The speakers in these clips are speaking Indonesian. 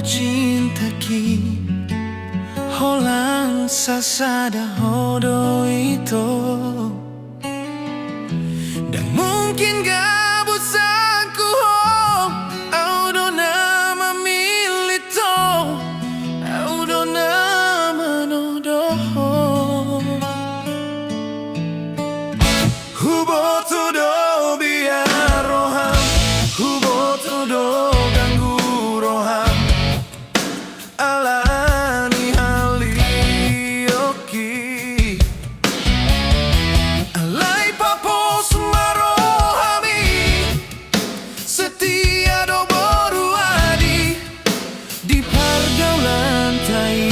cinta ki Holang sasada hodo itu. Dan mungkin gak busaku Audo nama milito Audo nama nodo Hubo todo biar roham Hubo todo ganggu roham Alani halioki Alai papo semarohami Setia do boru adi Di pergaulan tai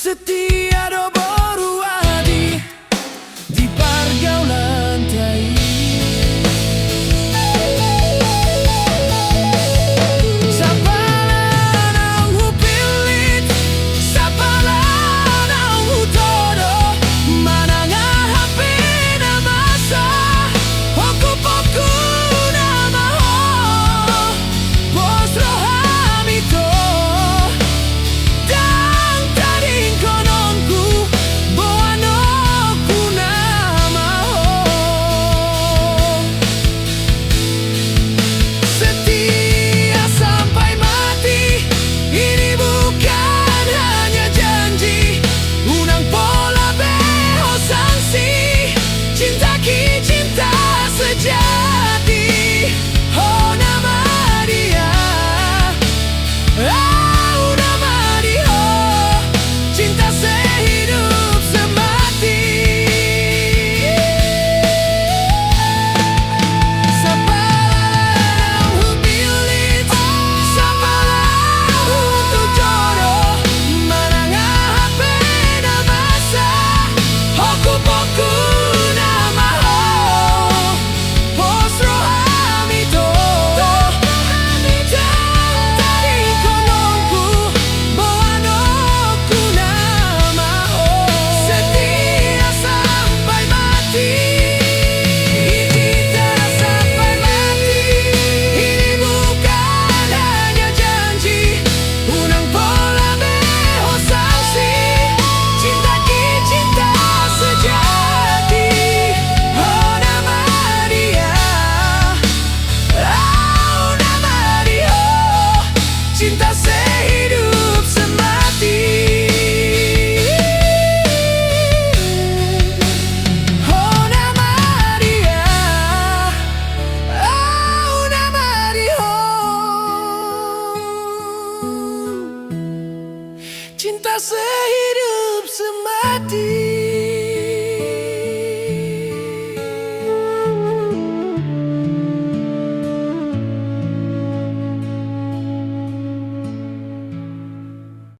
Setia do boru adi Di pergaulan tai Sapalan ang hupilit Sapalan ang hutodo Mananga hapi na masa Poku-poku na maho Pos rohamito Cinta sehidup semati.